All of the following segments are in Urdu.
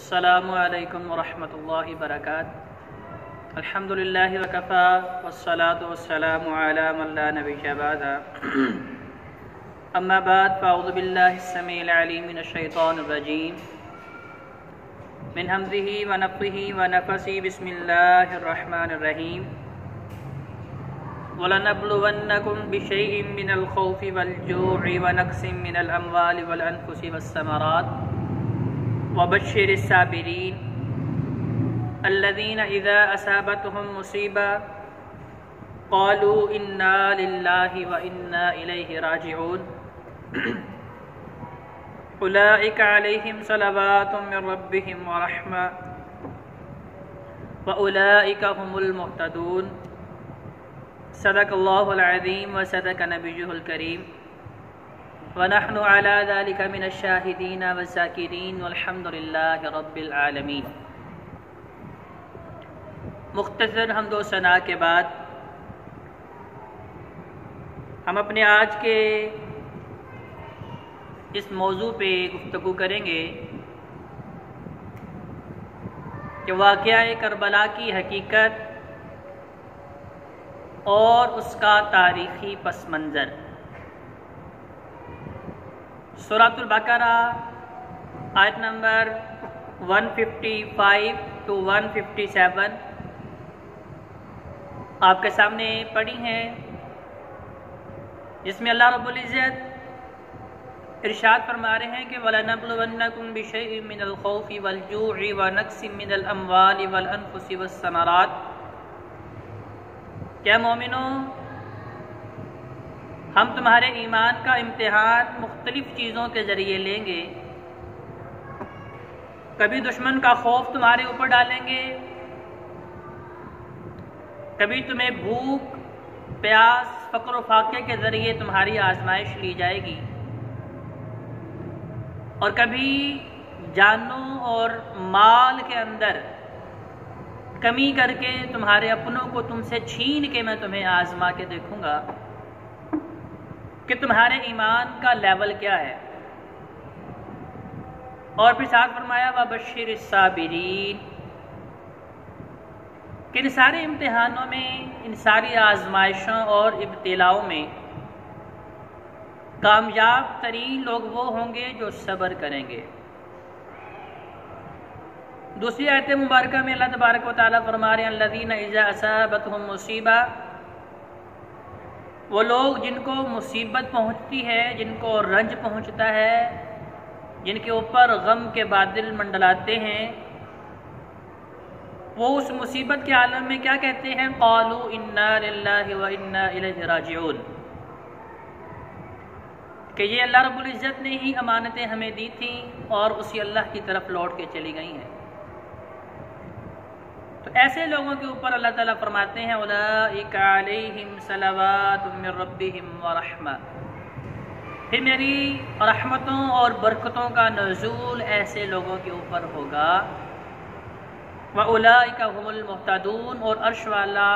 السلام علیکم ورحمۃ اللہ وبرکاتہ۔ الحمد للہ وکفا والصلاة والسلام علی من لا نبی بعد، اما بعد فاعوذ باللہ السمیع العلیم من الشیطان الرجیم من ہمزہ ونفخہ ونفثہ، بسم اللہ الرحمن الرحیم۔ وَلَنَبْلُوَنَّكُمْ بِشَيْءٍ مِّنَ الْخَوْفِ وَالْجُوعِ وَنَقْصٍ مِّنَ الْأَمْوَالِ وَالْأَنفُسِ وَالثَّمَرَاتِ وَبَشِّرِ الصَّابِرِينَ الَّذِينَ إِذَا أَصَابَتْهُم مُّصِيبَةٌ قَالُوا إِنَّا لِلَّهِ وَإِنَّا إِلَيْهِ رَاجِعُونَ أُولَٰئِكَ عَلَيْهِمْ صَلَوَاتٌ مِّن رَّبِّهِمْ وَرَحْمَةٌ وَأُولَٰئِكَ هُمُ الْمُهْتَدُونَ۔ صدق اللہ العظیم وصدق نبیہ الکریم، ونحن على ذلك من الشاہدین والذاکرین والحمد للہ رب العالمین۔ مختصر حمد و ثنا کے بعد ہم اپنے آج کے اس موضوع پہ گفتگو کریں گے کہ واقعہ کربلا کی حقیقت اور اس کا تاریخی پس منظر۔ سورۃ البقرہ آیت نمبر 155 to 157 آپ کے سامنے پڑھی ہیں، جس میں اللہ رب العزت ارشاد فرما رہے ہیں کہ وَلَنَبْلُوَنَّكُمْ بِشَيْءٍ مِّنَ الْخَوْفِ وَالْجُوعِ وَنَقْصٍ مِّنَ الْأَمْوَالِ وَالْأَنفُسِ وَالثَّمَرَاتِ۔ کیا مومنو، ہم تمہارے ایمان کا امتحان مختلف چیزوں کے ذریعے لیں گے۔ کبھی دشمن کا خوف تمہارے اوپر ڈالیں گے، کبھی تمہیں بھوک، پیاس، فقر و فاقے کے ذریعے تمہاری آزمائش لی جائے گی، اور کبھی جانوں اور مال کے اندر کمی کر کے تمہارے اپنوں کو تم سے چھین کے میں تمہیں آزما کے دیکھوں گا کہ تمہارے ایمان کا لیول کیا ہے۔ اور پھر ساتھ فرمایا وَبَشِّرِ الصَّابِرِينَ، کہ ان سارے امتحانوں میں، ان ساری آزمائشوں اور ابتلاؤں میں کامیاب ترین لوگ وہ ہوں گے جو صبر کریں گے۔ دوسری آیت مبارکہ میں اللہ تبارک و تعالیٰ فرما رہے ہیں الذین اذا اصابتہم مصیبہ، وہ لوگ جن کو مصیبت پہنچتی ہے، جن کو رنج پہنچتا ہے، جن کے اوپر غم کے بادل منڈلاتے ہیں، وہ اس مصیبت کے عالم میں کیا کہتے ہیں؟ قالوا انا للہ وانا الیہ راجعون، کہ یہ اللہ رب العزت نے ہی امانتیں ہمیں دی تھیں اور اسی اللہ کی طرف لوٹ کے چلی گئی ہیں۔ تو ایسے لوگوں کے اوپر اللہ تعالیٰ فرماتے ہیں اولئک علیہم صلوات من ربہم ورحمہ، پھر میری رحمتوں اور برکتوں کا نزول ایسے لوگوں کے اوپر ہوگا۔ وَأُولَئِكَ هُمُ الْمُهْتَدُونَ، اور عرش والا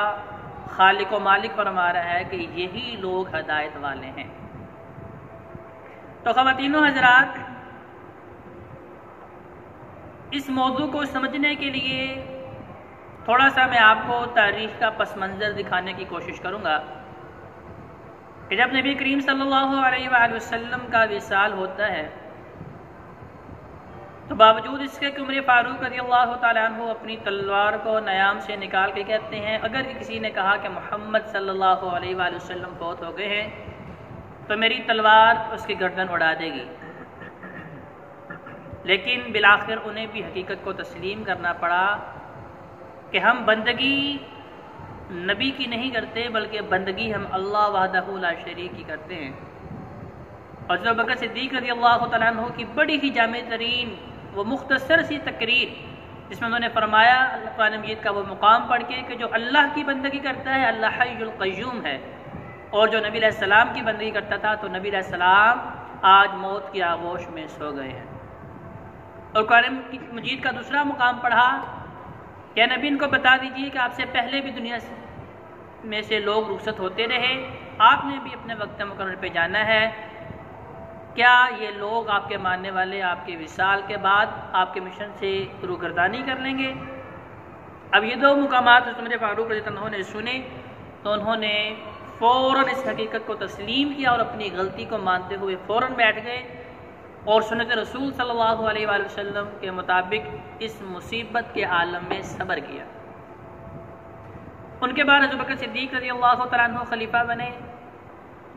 خالق و مالک فرما رہا ہے کہ یہی لوگ ہدایت والے ہیں۔ تو خواتین و حضرات، اس موضوع کو سمجھنے کے لیے تھوڑا سا میں آپ کو تاریخ کا پس منظر دکھانے کی کوشش کروں گا کہ جب نبی کریم صلی اللہ علیہ وآلہ وسلم کا وصال ہوتا ہے تو باوجود اس کے کہ عمر فاروق رضی اللہ تعالیٰ عنہ اپنی تلوار کو نیام سے نکال کے کہتے ہیں اگر کسی نے کہا کہ محمد صلی اللہ علیہ وآلہ وسلم فوت ہو گئے ہیں تو میری تلوار اس کی گردن اڑا دے گی، لیکن بالآخر انہیں بھی حقیقت کو تسلیم کرنا پڑا کہ ہم بندگی نبی کی نہیں کرتے بلکہ بندگی ہم اللہ وحدہ لا شریک کی کرتے ہیں۔ اور ابو بکر صدیق رضی اللہ تعالیٰ عنہ کی بڑی ہی جامع ترین وہ مختصر سی تقریر، جس میں انہوں نے فرمایا قرآن مجید کا وہ مقام پڑھ کے کہ جو اللہ کی بندگی کرتا ہے اللہ حی القیوم ہے، اور جو نبی علیہ السلام کی بندگی کرتا تھا تو نبی علیہ السلام آج موت کی آغوش میں سو گئے ہیں۔ اور قرآن مجید کا دوسرا مقام پڑھا کہ نبی ان کو بتا دیجئے کہ آپ سے پہلے بھی دنیا میں سے لوگ رخصت ہوتے رہے، آپ نے بھی اپنے وقت مقرر پہ جانا ہے، کیا یہ لوگ آپ کے ماننے والے آپ کے وصال کے بعد آپ کے مشن سے روگردانی کر لیں گے؟ اب یہ دو مقامات عمر فاروق رضی اللہ عنہ نے سنے تو انہوں نے فوراً اس حقیقت کو تسلیم کیا اور اپنی غلطی کو مانتے ہوئے فوراً بیٹھ گئے اور سنت رسول صلی اللہ علیہ وآلہ وسلم کے مطابق اس مصیبت کے عالم میں صبر کیا۔ ان کے بعد ابو بکر صدیق رضی اللہ تعالیٰ عنہ خلیفہ بنے،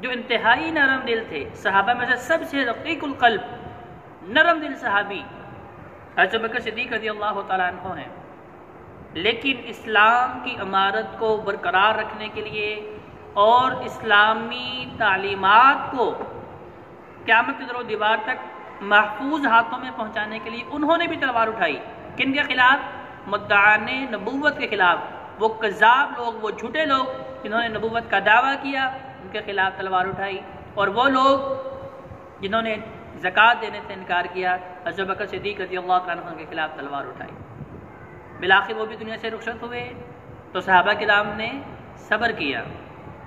جو انتہائی نرم دل تھے، صحابہ میں سے سب سے رقیق القلب نرم دل صحابی ابو بکر صدیق رضی اللہ تعالیٰ عنہ ہیں، لیکن اسلام کی عمارت کو برقرار رکھنے کے لیے اور اسلامی تعلیمات کو قیامت کے در و دیوار تک محفوظ ہاتھوں میں پہنچانے کے لیے انہوں نے بھی تلوار اٹھائی۔ کن کے خلاف؟ مدعان نبوت کے خلاف، وہ کذاب لوگ، وہ جھوٹے لوگ جنہوں نے نبوت کا دعویٰ کیا، ان کے خلاف تلوار اٹھائی، اور وہ لوگ جنہوں نے زکوٰۃ دینے سے انکار کیا، حضرت بکر صدیق رضی اللہ عنہ کے خلاف تلوار اٹھائی۔ بالآخر وہ بھی دنیا سے رخصت ہوئے تو صحابہ کرام نے صبر کیا،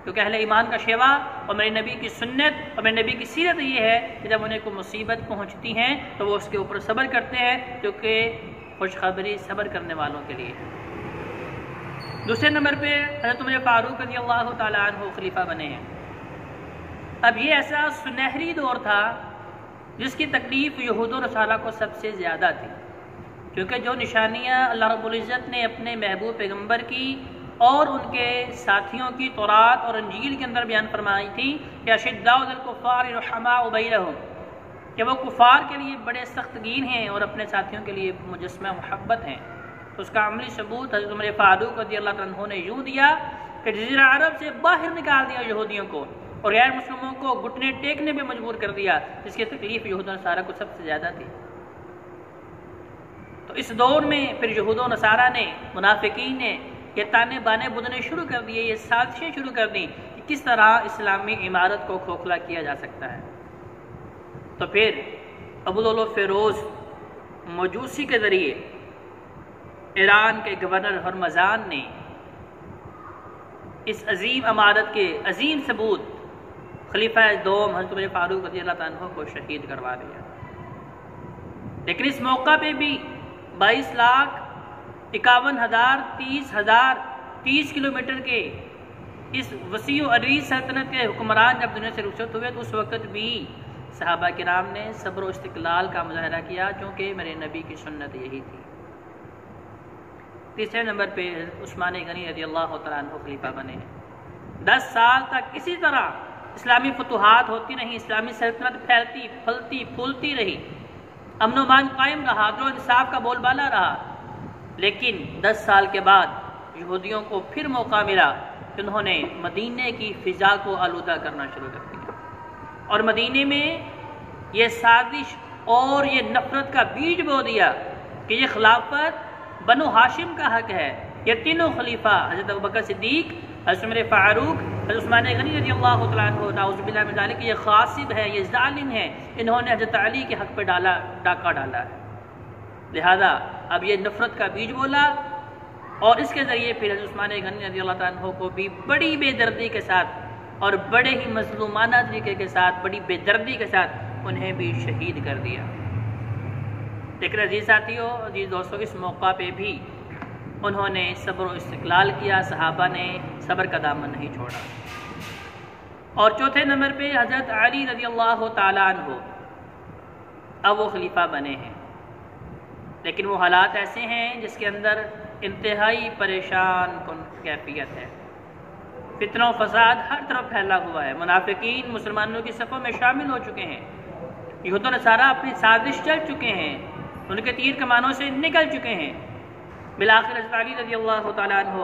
کیونکہ اہل ایمان کا شیوا اور میرے نبی کی سنت اور میرے نبی کی سیرت یہ ہے کہ جب انہیں کوئی مصیبت پہنچتی ہیں تو وہ اس کے اوپر صبر کرتے ہیں، کیونکہ خوشخبری صبر کرنے والوں کے لیے۔ دوسرے نمبر پہ حضرت عمر فاروق رضی اللہ تعالیٰ عنہ خلیفہ بنے ہیں۔ اب یہ ایسا سنہری دور تھا جس کی تکلیف یہود و نصارہ کو سب سے زیادہ تھی، کیونکہ جو نشانیاں اللہ رب العزت نے اپنے محبوب پیغمبر کی اور ان کے ساتھیوں کی تورات اور انجیل کے اندر بیان فرمائی تھی کہ اشداء علی الکفار رحماء بینہم، کہ وہ کفار کے لیے بڑے سخت گیر ہیں اور اپنے ساتھیوں کے لیے مجسمہ محبت ہیں، تو اس کا عملی ثبوت حضرت عمر فاروق رضی اللہ عنہ نے یوں دیا کہ جزیرہ عرب سے باہر نکال دیا یہودیوں کو اور غیر مسلموں کو گھٹنے ٹیکنے پہ مجبور کر دیا، جس کی تکلیف یہود و نصارہ کو سب سے زیادہ تھی۔ تو اس دور میں پھر یہود و نصارہ نے، منافقین نے یہ تانے بانے بدنے شروع کر دیے، یہ سازشیں شروع کر دیں کہ کس طرح اسلامی عمارت کو کھوکھلا کیا جا سکتا ہے۔ تو پھر ابو لؤلؤ فیروز مجوسی کے ذریعے ایران کے گورنر ہرمزان نے اس عظیم عمارت کے عظیم ثبوت خلیفہ دوم حضرت عمر فاروق رضی اللہ عنہ کو شہید کروا دیا۔ لیکن اس موقع پہ بھی 22,51,000 30 کلومیٹر کے اس وسیع و عریض سلطنت کے حکمران جب دنیا سے رخصت ہوئے تو اس وقت بھی صحابہ کرام نے صبر و استقلال کا مظاہرہ کیا، چونکہ میرے نبی کی سنت یہی تھی۔ تیسرے نمبر پہ عثمان غنی رضی اللہ تعالیٰ عنہ خلیفہ بنے ہیں۔ 10 سال تک اسی طرح اسلامی فتوحات ہوتی رہیں، اسلامی سلطنت پھیلتی پھلتی پھولتی رہی، امن و امان قائم رہا، عدل و انصاف کا بول بالا رہا۔ لیکن 10 سال کے بعد یہودیوں کو پھر موقع ملا کہ انہوں نے مدینے کی فضا کو آلودہ کرنا شروع کر دیا، اور مدینے میں یہ سازش اور یہ نفرت کا بیج بو دیا کہ یہ خلافت بنو ہاشم کا حق ہے۔ یہ تینوں خلیفہ حضرت ابوبکر صدیق، حضرت عمر فاروق، حضرت عثمان غنی رضی اللہ تعالیٰ عنہ، نعوذ باللہ من ذالک، یہ غاصب ہے، یہ ظالم ہے، انہوں نے حضرت علی کے حق پہ ڈاکہ ڈالا ہے۔ لہذا اب یہ نفرت کا بیج بولا، اور اس کے ذریعے پھر حضرت عثمان غنی رضی اللہ تعالیٰ عنہ کو بھی بڑی بے دردی کے ساتھ اور بڑے ہی مظلومانہ طریقے کے ساتھ، بڑی بے دردی کے ساتھ انہیں بھی شہید کر دیا۔ لیکن عزیز ساتھیوں، عزیز دوستوں، اس موقع پہ بھی انہوں نے صبر و استقلال کیا، صحابہ نے صبر کا دامن نہیں چھوڑا۔ اور چوتھے نمبر پہ حضرت علی رضی اللہ تعالیٰ عنہ، اب وہ خلیفہ بنے ہیں، لیکن وہ حالات ایسے ہیں جس کے اندر انتہائی پریشان کن کیفیت ہے، فتنہ و فساد ہر طرف پھیلا ہوا ہے، منافقین مسلمانوں کی صفوں میں شامل ہو چکے ہیں، یہود و نصارہ اپنی سازش چل چکے ہیں، ان کے تیر کمانوں سے نکل چکے ہیں۔ بالآخر حضرت علی رضی اللہ تعالیٰ عنہ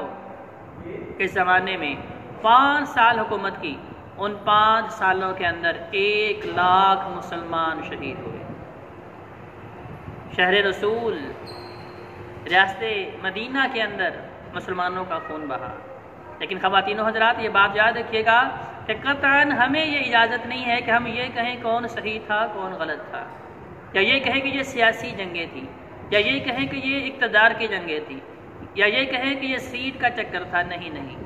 کے زمانے میں 5 سال حکومت کی، ان 5 سالوں کے اندر 1 لاکھ مسلمان شہید ہوئے۔ شہر رسول ریاست مدینہ کے اندر مسلمانوں کا خون بہا۔ لیکن خواتین و حضرات، یہ بات یاد رکھیے گا کہ قطعاً ہمیں یہ اجازت نہیں ہے کہ ہم یہ کہیں کون صحیح تھا کون غلط تھا، یا یہ کہیں کہ یہ سیاسی جنگیں تھیں، یا یہ کہیں کہ یہ اقتدار کی جنگیں تھیں، یا یہ کہیں کہ یہ سیٹ کا چکر تھا۔ نہیں،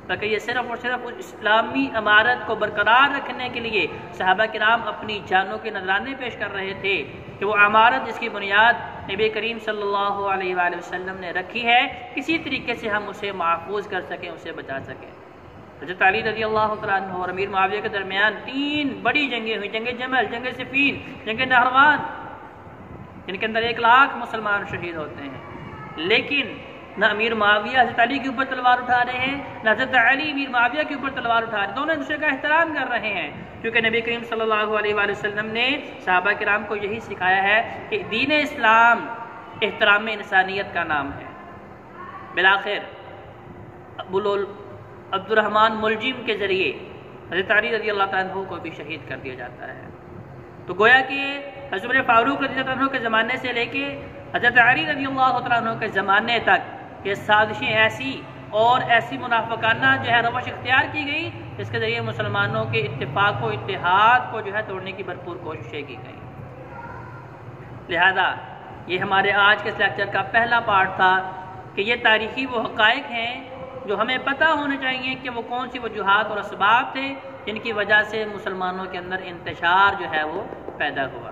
بلکہ یہ صرف اور صرف اسلامی عمارت کو برقرار رکھنے کے لیے صحابہ کرام اپنی جانوں کے نذرانے پیش کر رہے تھے کہ وہ عمارت جس کی بنیاد نبی کریم صلی اللہ علیہ وآلہ وسلم نے رکھی ہے کسی طریقے سے ہم اسے محفوظ کر سکیں، اسے بچا سکیں۔ حضرت علی رضی اللہ تعالیٰ عنہ اور امیر معاویہ کے درمیان 3 بڑی جنگیں ہوئیں، جنگ جمل، جنگ صفین، جنگ نہروان، جن کے اندر 1 لاکھ مسلمان شہید ہوتے ہیں، لیکن نہ امیر معاویہ حضرت علی کے اوپر تلوار اٹھا رہے ہیں، نہ حضرت علی امیر معاویہ کے اوپر تلوار اٹھا رہے ہیں، دونوں دوسرے کا احترام کر رہے ہیں، کیونکہ نبی کریم صلی اللہ علیہ وآلہ وسلم نے صحابہ کرام کو یہی سکھایا ہے کہ دین اسلام احترام انسانیت کا نام ہے۔ بالآخر عبد الرحمن ملجم کے ذریعے حضرت علی رضی اللہ تعالیٰ عنہ کو بھی شہید کر دیا جاتا ہے۔ تو گویا کہ حضرت عمر فاروق رضی اللہ عنہ کے زمانے سے لے کے حضرت علی رضی اللہ تعالیٰ عنہ کے زمانے تک یہ سازشیں ایسی اور ایسی منافقانہ جو ہے روش اختیار کی گئی جس کے ذریعے مسلمانوں کے اتفاق و اتحاد کو جو ہے توڑنے کی بھرپور کوششیں کی گئیں۔ لہذا یہ ہمارے آج کے اس لیکچر کا پہلا پارٹ تھا کہ یہ تاریخی وہ حقائق ہیں جو ہمیں پتہ ہونے چاہیے کہ وہ کون سی وجوہات اور اسباب تھے جن کی وجہ سے مسلمانوں کے اندر انتشار جو ہے وہ پیدا ہوا۔